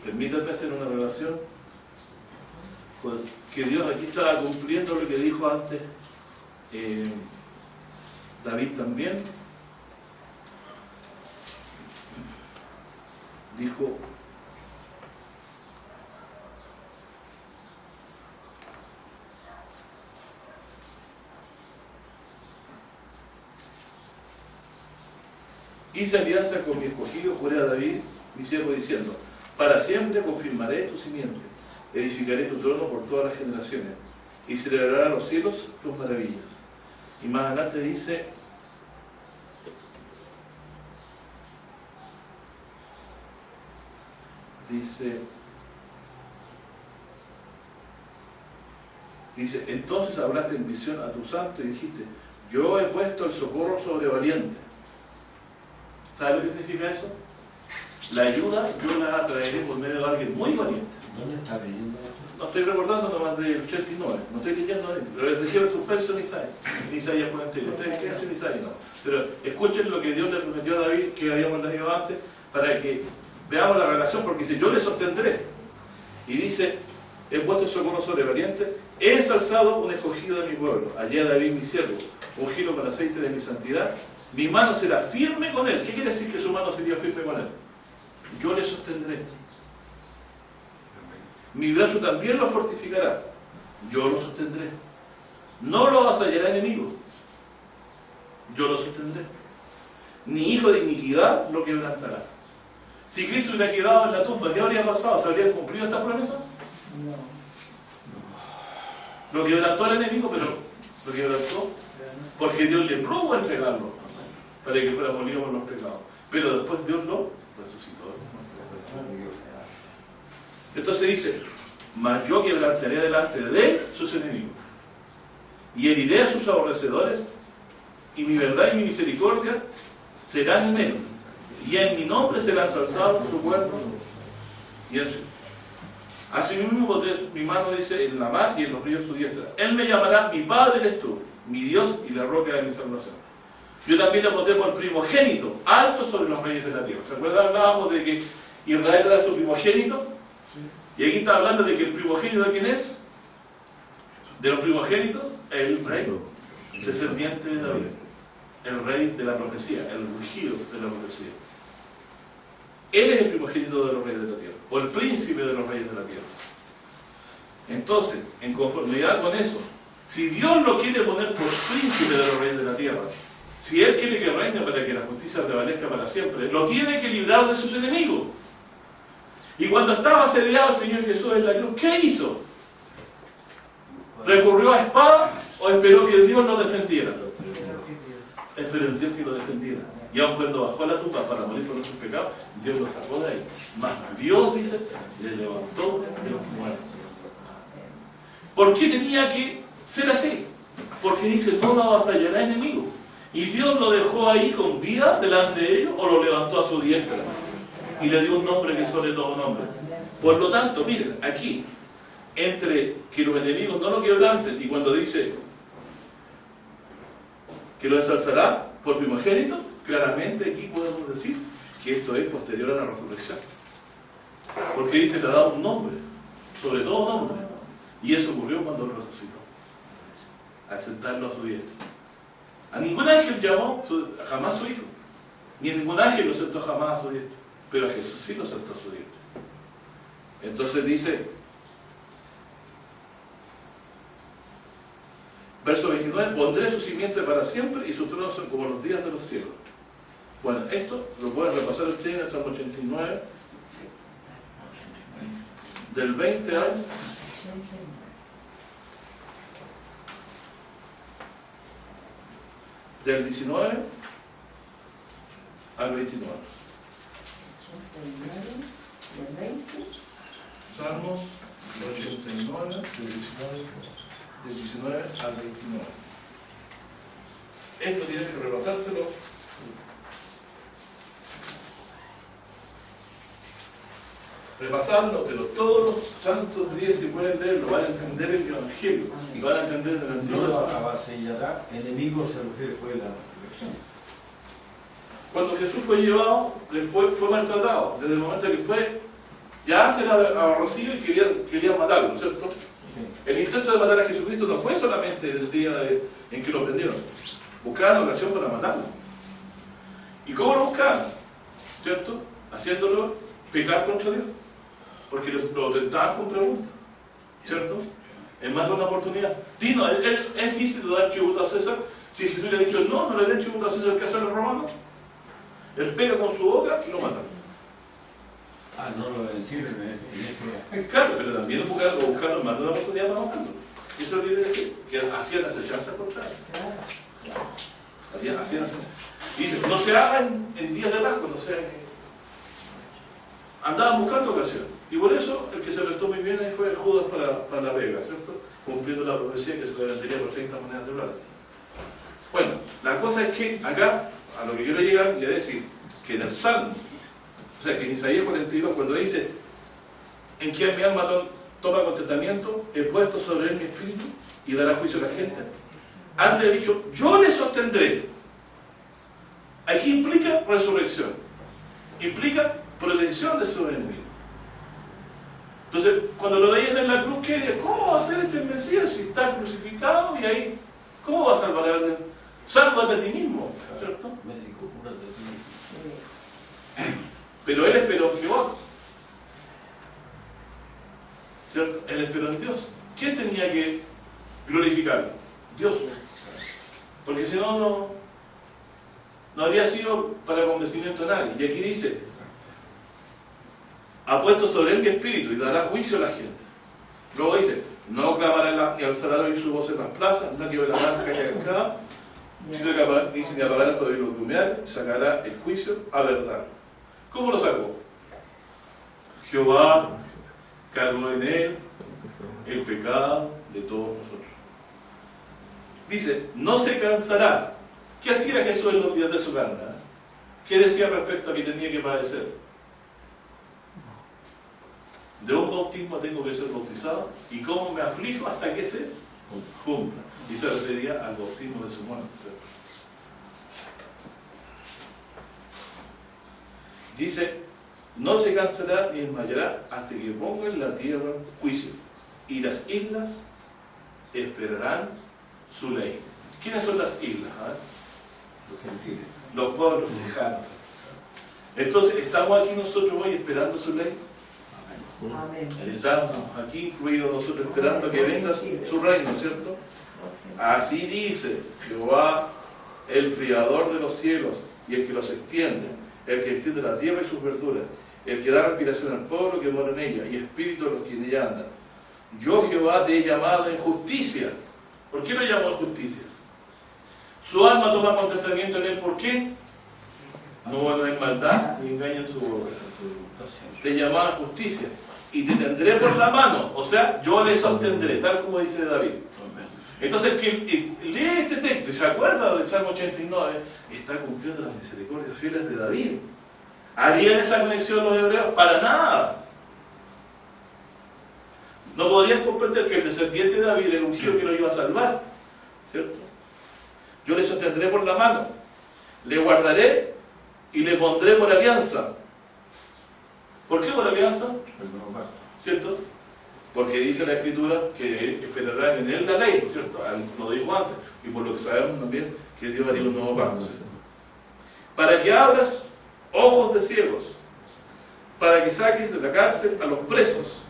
Permítanme hacer una relación con que Dios aquí estaba cumpliendo lo que dijo antes David también. Dijo: hice alianza con mi escogido, juré a David, mi siervo, diciendo: para siempre confirmaré tu simiente, edificaré tu trono por todas las generaciones, y celebrarán los cielos tus maravillas. Y más adelante dice: entonces hablaste en visión a tu santo y dijiste: yo he puesto el socorro sobre valiente. ¿Sabe lo que significa eso? La ayuda yo la traeré por medio de alguien muy valiente. ¿Dónde está leyendo esto? No estoy recordando nomás del 89, no estoy leyendo ahí, pero les dejé el suspenso en Isaías 42. Ustedes quédense en Isaías, no. Pero escuchen lo que Dios le prometió a David, que habíamos leído antes, para que veamos la relación, porque dice, yo le sostendré. Y dice, he puesto socorro sobre valiente, he ensalzado un escogido de mi pueblo, allá David mi siervo, ungido con aceite de mi santidad, mi mano será firme con él. ¿Qué quiere decir que su mano sería firme con él? Yo le sostendré. Mi brazo también lo fortificará. Yo lo sostendré. No lo avasallará enemigo. Yo lo sostendré. Ni hijo de iniquidad lo quebrantará. Si Cristo hubiera quedado en la tumba, ¿qué habría pasado? ¿Se habrían cumplido estas promesas? No. Lo quebrantó el enemigo, pero lo quebrantó porque Dios le probó a entregarlo para que fuera molido por los pecados. Pero después Dios lo resucitó. Entonces dice, mas yo quebrantaré delante de él sus enemigos y heriré a sus aborrecedores, y mi verdad y mi misericordia serán en él, y en mi nombre será ensalzado su cuerpo y en su. Asimismo pondré mi mano, dice, en la mar y en los ríos su diestra. Él me llamará, mi Padre eres tú, mi Dios y la roca de mi salvación. Yo también le pondré por primogénito, alto sobre los reyes de la tierra. ¿Se acuerdan? Hablábamos de que Israel era su primogénito. Y aquí está hablando de que el primogénito, ¿de quién es? De los primogénitos, el rey, descendiente de David, el rey de la profecía, el ungido de la profecía. Él es el primogénito de los reyes de la tierra, o el príncipe de los reyes de la tierra. Entonces, en conformidad con eso, si Dios lo quiere poner por príncipe de los reyes de la tierra, si Él quiere que reine para que la justicia prevalezca para siempre, lo tiene que librar de sus enemigos. Y cuando estaba asediado el Señor Jesús en la cruz, ¿qué hizo? ¿Recurrió a espada o esperó que Dios lo defendiera? Esperó en Dios que lo defendiera. Y aun cuando bajó a la tumba para morir por nuestros pecados, Dios lo sacó de ahí. Mas Dios, dice, le levantó de los muertos. ¿Por qué tenía que ser así? Porque dice, no lo avasallará enemigo. Y Dios lo dejó ahí con vida delante de ellos, o lo levantó a su diestra y le dio un nombre que es sobre todo nombre. Por lo tanto, miren, aquí, entre que los enemigos no lo quebranten, y cuando dice que lo ensalzará por primogénito, claramente aquí podemos decir que esto es posterior a la resurrección. Porque dice, le ha dado un nombre, sobre todo nombre. Y eso ocurrió cuando lo resucitó, al sentarlo a su diestra. A ningún ángel llamó jamás su hijo, ni a ningún ángel lo sentó jamás a su diestra. Pero a Jesús sí lo sentó a su diestra. Entonces dice, verso 29, pondré su simiente para siempre y su trono son como los días de los cielos. Bueno, esto lo pueden repasar ustedes en el Salmo 89, del 20 al 19 al 29. Salmos 89, del 19 al 29. Esto tiene que repasárselo. Repasarlo, pero todos los santos días, si pueden leerlo, van a entender el Evangelio y van a entender el Antiguo Testamento. Avasallará enemigo se refiere después de la resurrección. Cuando Jesús fue llevado, fue maltratado. Desde el momento que fue, ya antes era aborrecido y querían matarlo, ¿cierto? Sí. El intento de matar a Jesucristo no fue solamente el día en que lo prendieron. Buscaban ocasión para matarlo. ¿Y cómo lo buscaban? ¿Cierto? Haciéndolo pecar contra Dios. Porque lo tentaban con preguntas. ¿Cierto? En más de una oportunidad. Dino, ¿es lícito dar tributo a César? Si Jesús le ha dicho, no le den tributo a César, ¿qué hacen los romanos? Él pega con su boca y lo mata. Ah, no lo vencieron en ese. Claro, pero también buscaron más de una oportunidad para matarlo. Eso quiere decir que hacían acechanzas contra él. Hacían acechanzas. Dice, no se haga en días de Pascua, no se haga. Andaban buscando ocasión. Y por eso el que se prestó muy bien ahí fue Judas para la Vega, ¿cierto? Cumpliendo la profecía que se le vendería por 30 monedas de plata. Bueno, la cosa es que acá, a lo que quiero llegar, y a decir que en el Salmo, o sea que en Isaías 42, cuando dice, en quien mi alma toma contentamiento, he puesto sobre él mi espíritu y dará juicio a la gente. Antes he dicho, yo le sostendré. Aquí implica resurrección, implica protección de su enemigo. Entonces, cuando lo veían en la cruz, ¿qué decía? ¿Cómo va a ser este Mesías si está crucificado y ahí? ¿Cómo va a salvar a alguien? Sálvate a ti mismo, ¿cierto? Pero él esperó en Jehová, ¿cierto? Él esperó en Dios. ¿Quién tenía que glorificarlo? Dios. Porque si no, no habría sido para convencimiento de nadie. Y aquí dice, ha puesto sobre él mi espíritu y dará juicio a la gente. Luego dice, no clamará ni alzará oír su voz en las plazas, no que bailará calle cascada, sino que ni se ni apagará por oír los grumear, sacará el juicio a verdad. ¿Cómo lo sacó? Jehová cargó en él el pecado de todos nosotros. Dice, no se cansará. ¿Qué hacía Jesús en los días de su carne? ¿Qué decía respecto a que tenía que padecer? De un bautismo tengo que ser bautizado, y cómo me aflijo hasta que se cumpla. Y se refería al bautismo de su muerte. Dice, no se cansará ni desmayará hasta que ponga en la tierra juicio, y las islas esperarán su ley. ¿Quiénes son las islas? Los gentiles. Los pueblos lejanos. Entonces, ¿estamos aquí nosotros hoy esperando su ley? Amén. Estamos aquí incluidos nosotros esperando que venga su reino, ¿cierto? Así dice Jehová, el criador de los cielos y el que los extiende, el que extiende la tierra y sus verduras, el que da respiración al pueblo que mora en ella y espíritu a los que en ella andan. Yo, Jehová, te he llamado en justicia. ¿Por qué lo llamo en justicia? Su alma toma contentamiento en él. ¿Por qué? No hay maldad ni engaño en su boca. Te llamaba justicia y te tendré por la mano, o sea, yo le sostendré, tal como dice David. Entonces, el que lee este texto y se acuerda del Salmo 89, está cumpliendo las misericordias fieles de David. ¿Harían esa conexión los hebreos? Para nada. No podrían comprender que el descendiente de David, el ungido que lo iba a salvar, ¿cierto? Yo le sostendré por la mano, le guardaré y le pondré por alianza. ¿Por qué por alianza? ¿Cierto? Porque dice la Escritura que esperarán en él la ley, ¿cierto? Lo dijo antes, y por lo que sabemos también que Dios haría un nuevo pacto, ¿cierto? Para que abras ojos de ciegos, para que saques de la cárcel a los presos,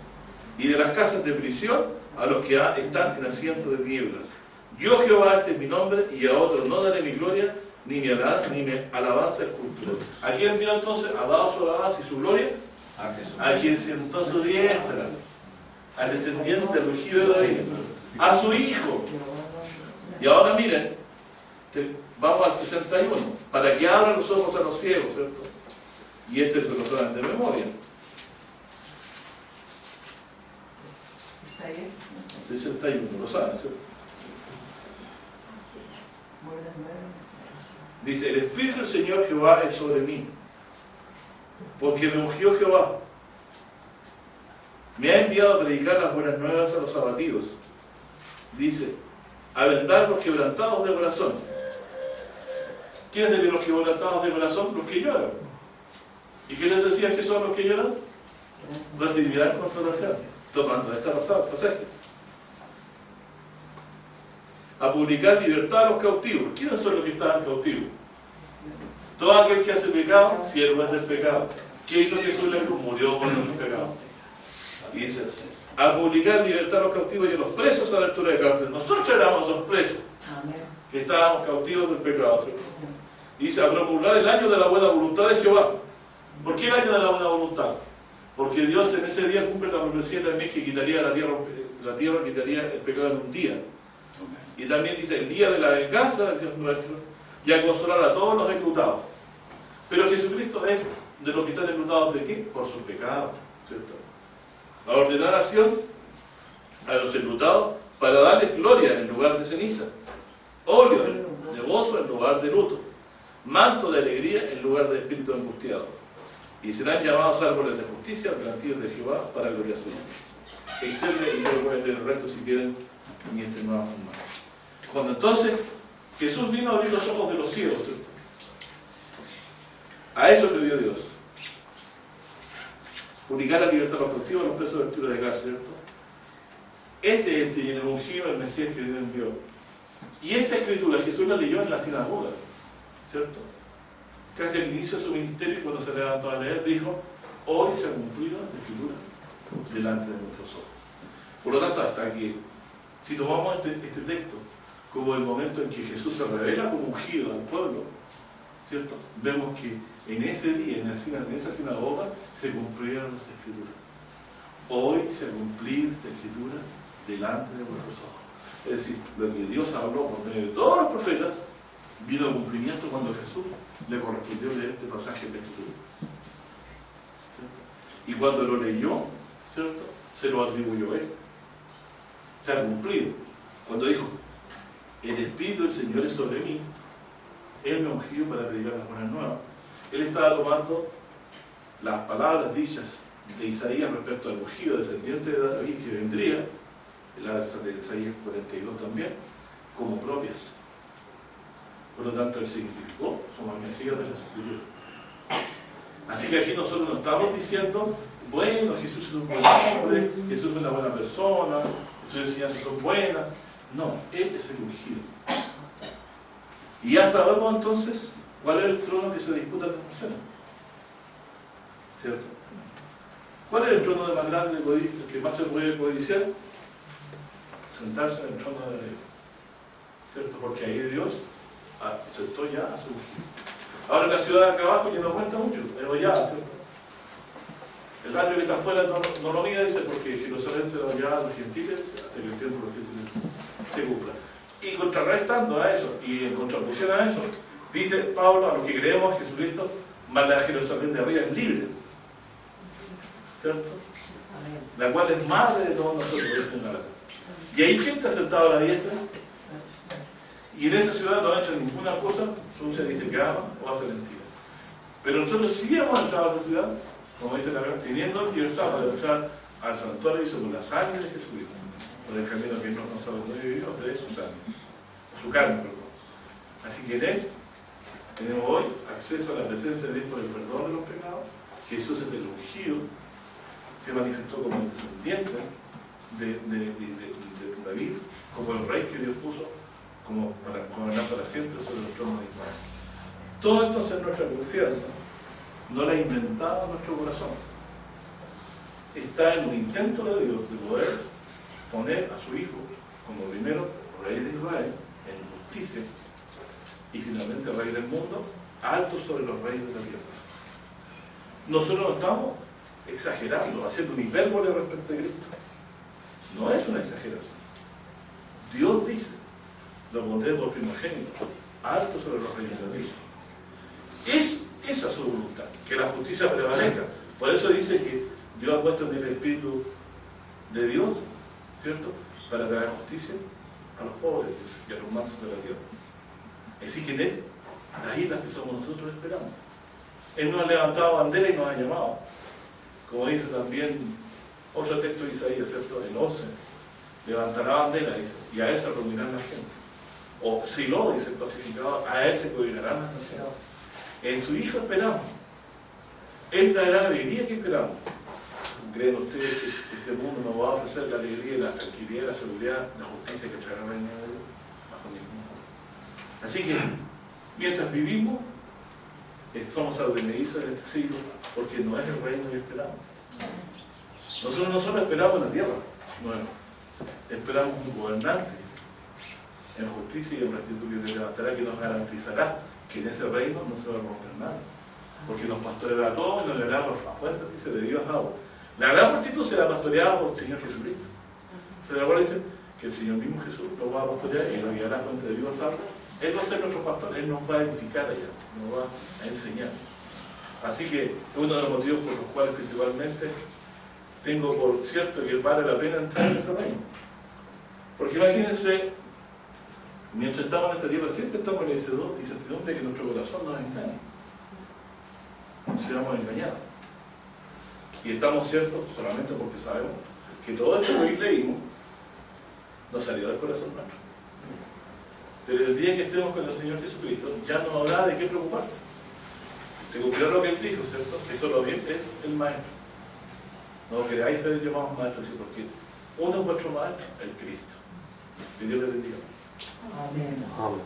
y de las casas de prisión a los que están en asiento de tinieblas. Yo, Jehová, este es mi nombre, y a otro no daré mi gloria, ni mi alabanza escultura. ¿A quién dio entonces? ¿Ha dado su alabanza y su gloria? A quien sentó su diestra, al descendiente del ungido de David, a su hijo. Y ahora miren, vamos al 61, para que abran los ojos a los ciegos, ¿cierto? Y este se lo saben de memoria. 61, lo saben, ¿cierto? Dice, el Espíritu del Señor Jehová es sobre mí, porque me ungió Jehová. Me ha enviado a predicar las buenas nuevas a los abatidos. Dice, a vendar los quebrantados de corazón. ¿Quiénes serían los quebrantados de corazón? Los que lloran. ¿Y qué les decía que son los que lloran? Recibirán consolación. Tomando esta pasaje. A publicar libertad a los cautivos. ¿Quiénes son los que estaban cautivos? Todo aquel que hace pecado, siervo es del pecado. ¿Qué hizo Jesús en la cruz? Murió por nuestros pecados. Y dice, a publicar libertad a los cautivos y a los presos a la altura de cárcel. Nosotros éramos esos presos que estábamos cautivos del pecado. Y dice, a promulgar el año de la buena voluntad de Jehová. ¿Por qué el año de la buena voluntad? Porque Dios en ese día cumple la profecía también que quitaría la tierra quitaría el pecado en un día. Y también dice, el día de la venganza del Dios nuestro, y a consolar a todos los enlutados. Pero Jesucristo es de los que están enlutados ¿de qué? Por sus pecados, ¿cierto? A ordenar acción a los enlutados para darles gloria en lugar de ceniza, óleo de gozo en lugar de luto, manto de alegría en lugar de espíritu angustiado. Y serán llamados árboles de justicia, plantíos de Jehová para gloria suya. etcétera, y luego pueden leer el resto si quieren en este nuevo formato. Cuando entonces Jesús vino a abrir los ojos de los ciegos, ¿cierto? A eso le dio Dios. Publicar la libertad a los cautivos, a los presos de altura de cárcel, ¿cierto? Este es el Señor, el ungido, el Mesías que Dios envió. Y esta escritura Jesús la leyó en la sinagoga, ¿cierto? Casi al inicio de su ministerio, cuando se levantó a leer, dijo: hoy se ha cumplido la escritura delante de nuestros ojos. Por lo tanto, hasta que, si tomamos este texto como el momento en que Jesús se revela como ungido al pueblo, ¿cierto? Vemos que en ese día, en esa sinagoga, se cumplieron las escrituras. Hoy se ha cumplido esta escritura delante de nuestros ojos. Es decir, lo que Dios habló por medio de todos los profetas, vino a cumplimiento cuando Jesús le correspondió leer este pasaje de la escritura. ¿Cierto? Y cuando lo leyó, ¿cierto?, se lo atribuyó a él. Se ha cumplido. Cuando dijo: el Espíritu del Señor es sobre mí, Él me ha ungido para predicar las buenas nuevas. Él estaba tomando las palabras dichas de Isaías respecto al ungido descendiente de David que vendría, la de Isaías 42 también, como propias. Por lo tanto, él significó: somos Mesías de las Escrituras. Así que aquí nosotros no estamos diciendo: bueno, Jesús es un buen hombre, Jesús es una buena persona, sus enseñanzas son buenas. No, Él es el ungido. Y ya sabemos entonces cuál es el trono que se disputa en esta escena, ¿cierto? ¿Cuál es el trono de más grande que más se puede codiciar? Sentarse en el trono de Dios, ¿cierto? Porque ahí Dios aceptó ya a su ungido. Ahora en la ciudad de acá abajo ya no cuenta mucho, pero ya, ¿cierto? El atrio que está afuera no lo mira, dice, porque Jerusalén se lo lleva a los gentiles hasta que el tiempo de los gentiles se cumpla. Y contrarrestando a eso, y en contraposición a eso, dice Pablo: a los que creemos en Jesucristo, más la Jerusalén de arriba es libre, ¿cierto? La cual es madre de todos nosotros, en Galata. Y ahí, ¿quién está sentado a la diestra? Y en esa ciudad no ha hecho ninguna cosa, Sucia dice que ama o hace mentira. Pero nosotros sí hemos entrado a esa ciudad, como dice la verdad, teniendo libertad para entrar al santuario y sobre la sangre de Jesucristo, por el camino que nos ha vivido, de su sangre, su carne, perdón. Así que en él tenemos hoy acceso a la presencia de Dios por el perdón de los pecados. Jesús es el ungido, se manifestó como el descendiente de David, como el rey que Dios puso como para gobernar para siempre sobre los tronos de Israel. Todo entonces nuestra confianza no la ha inventado nuestro corazón. Está en un intento de Dios de poder poner a su Hijo como primero Rey de Israel en justicia y finalmente Rey del mundo, alto sobre los reyes de la tierra. Nosotros no estamos exagerando, haciendo un hipérbole respecto a Cristo. No es una exageración. Dios dice: lo pondré por primogénito, alto sobre los reyes de la tierra. Es esa su voluntad, que la justicia prevalezca. Por eso dice que Dios ha puesto en el Espíritu de Dios, ¿cierto?, para traer justicia a los pobres y a los mansos de la tierra. Así que en Él, las islas que somos nosotros, esperamos. Él nos ha levantado bandera y nos ha llamado. Como dice también otro texto de Isaías, ¿cierto?, el 11, levantará bandera, dice, y a Él se reunirán la gente. O Silo, dice el pacificador, a Él se gobernarán las naciones. En su Hijo esperamos. Él traerá la alegría que esperamos. ¿Creen ustedes que este mundo nos va a ofrecer la alegría, la tranquilidad, la seguridad, la justicia que traerá el reino de Dios? Bajo ningún modo. Así que, mientras vivimos, somos advenedizos en este siglo, porque no es el reino que esperamos. Nosotros no solo esperamos la tierra, no, esperamos un gobernante en justicia y en rectitud que se levantará, que nos garantizará que en ese reino no se va a romper nada, porque nos pastoreará todo y nos dará por la fuente, dice, de Dios agua. La gran multitud será pastoreada por el Señor Jesucristo. Se le dice que el Señor mismo Jesús nos va a pastorear y nos guiará a fuente de Dios agua. Él va a ser nuestro pastor, Él nos va a edificar allá, nos va a enseñar. Así que uno de los motivos por los cuales principalmente tengo por cierto que vale la pena entrar en ese reino. Porque imagínense, mientras estamos en esta tierra siempre estamos en la incertidumbre de que nuestro corazón nos engañe. Seamos engañados. Y estamos ciertos solamente porque sabemos que todo esto que hoy leímos nos salió del corazón nuestro. Pero el día que estemos con el Señor Jesucristo, ya no habrá de qué preocuparse. Se cumplió lo que Él dijo, ¿cierto? Que solo bien es el Maestro. No queráis ser llamados maestros, porque uno es vuestro Maestro, el Cristo. Que Dios le bendiga. Amén. Amén.